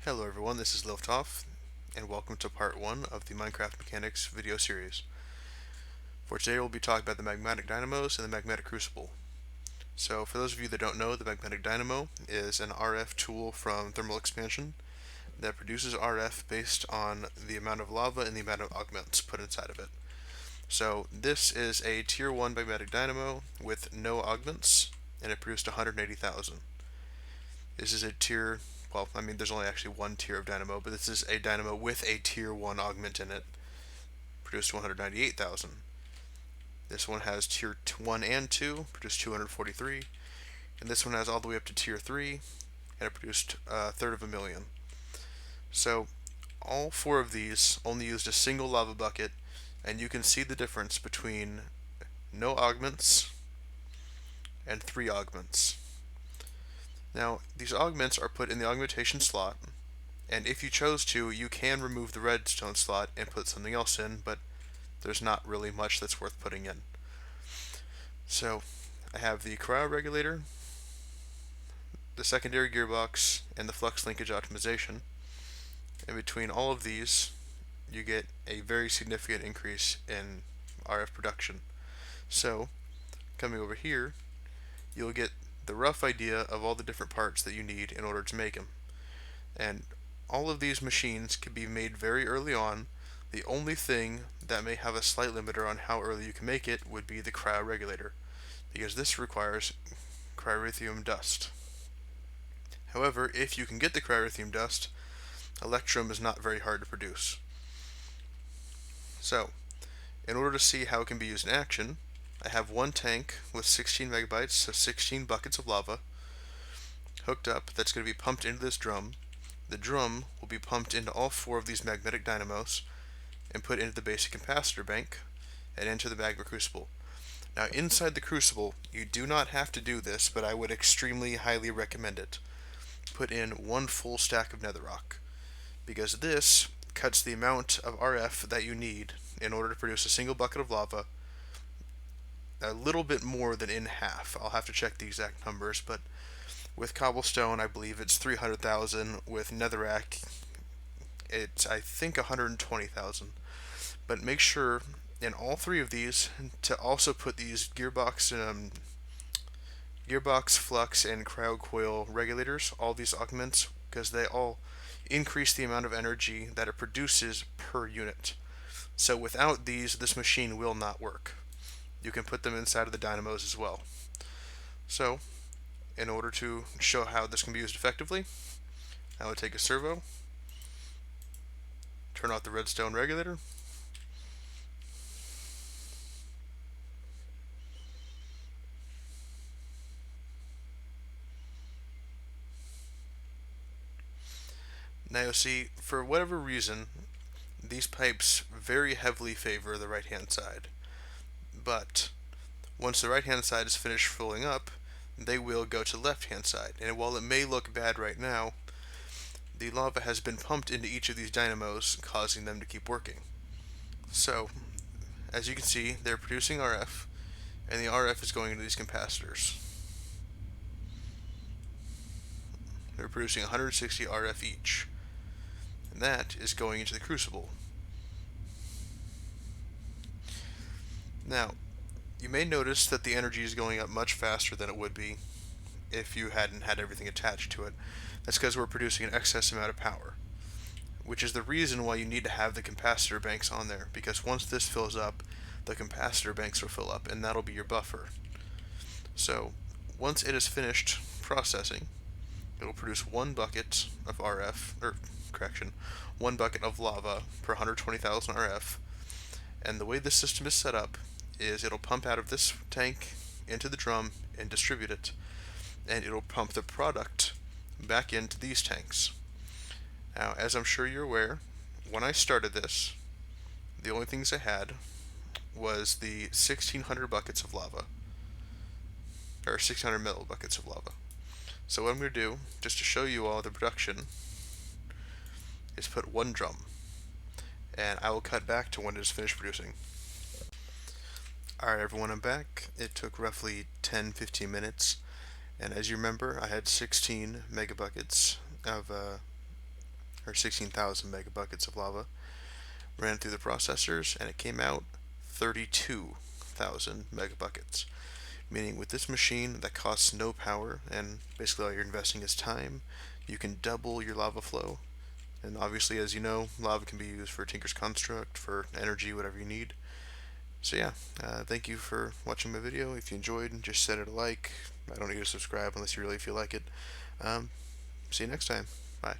Hello everyone, this is LILF, and welcome to part 1 of the Minecraft Mechanics video series. For today we'll be talking about the magmatic dynamos and the magmatic crucible. So for those of you that don't know, the magmatic dynamo is an RF tool from thermal expansion that produces RF based on the amount of lava and the amount of augments put inside of it. So this is a tier 1 magmatic dynamo with no augments, and it produced 180,000. This is a tier, well, I mean, there's only actually one tier of dynamo, but this is a dynamo with a tier 1 augment in it, produced 198,000. This one has tier 1 and 2, produced 243, and this one has all the way up to tier 3, and it produced a third of a million. So all 4 of these only used a single lava bucket, and you can see the difference between no augments and 3 augments. Now, these augments are put in the augmentation slot, and if you chose to, you can remove the redstone slot and put something else in, but there's not really much that's worth putting in. So, I have the cryo regulator, the secondary gearbox, and the flux linkage optimization. And between all of these, you get a very significant increase in RF production. So, coming over here, you'll get the rough idea of all the different parts that you need in order to make them. And all of these machines can be made very early on. The only thing that may have a slight limiter on how early you can make it would be the cryo regulator, because this requires cryolithium dust. However, if you can get the cryolithium dust, electrum is not very hard to produce. So, in order to see how it can be used in action, I have one tank with 16 megabytes, so 16 buckets of lava, hooked up, that's going to be pumped into this drum. The drum will be pumped into all 4 of these magmatic dynamos and put into the basic capacitor bank and into the magma crucible. Now inside the crucible, you do not have to do this, but I would extremely highly recommend it. Put in 1 full stack of netherrock, because this cuts the amount of RF that you need in order to produce a single bucket of lava a little bit more than in half. I'll have to check the exact numbers, but with cobblestone, I believe it's 300,000. With netherrack, it's, I think, 120,000. But make sure in all 3 of these to also put these gearbox, flux, and cryocoil regulators, all these augments, because they all increase the amount of energy that it produces per unit. So without these, this machine will not work. You can put them inside of the dynamos as well. So, in order to show how this can be used effectively, I would take a servo, turn off the redstone regulator, now you'll see, for whatever reason, these pipes very heavily favor the right hand side. But once the right hand side is finished filling up, they will go to the left hand side. And while it may look bad right now, the lava has been pumped into each of these dynamos, causing them to keep working. So, as you can see, they're producing RF, and the RF is going into these capacitors. They're producing 160 RF each, and that is going into the crucible. Now, you may notice that the energy is going up much faster than it would be if you hadn't had everything attached to it. That's because we're producing an excess amount of power, which is the reason why you need to have the capacitor banks on there, because once this fills up, the capacitor banks will fill up, and that'll be your buffer. So, once it is finished processing, it will produce 1 bucket of RF, or correction, 1 bucket of lava per 120,000 RF, and the way this system is set up is it'll pump out of this tank into the drum and distribute it, and it'll pump the product back into these tanks. Now, as I'm sure you're aware, when I started this, the only things I had was the 1600 buckets of lava, or 1600 metal buckets of lava. So what I'm going to do, just to show you all the production, is put 1 drum, and I will cut back to when it is finished producing. Alright everyone, I'm back. It took roughly 10-15 minutes, and as you remember, I had 16 megabuckets of or 16,000 megabuckets of lava, ran it through the processors, and it came out 32,000 megabuckets. Meaning with this machine that costs no power, and basically all you're investing is time, you can double your lava flow. And obviously, as you know, lava can be used for Tinker's Construct, for energy, whatever you need. So yeah, thank you for watching my video. If you enjoyed, just set it a like. I don't need to subscribe unless you really feel like it. Um, See you next time. Bye.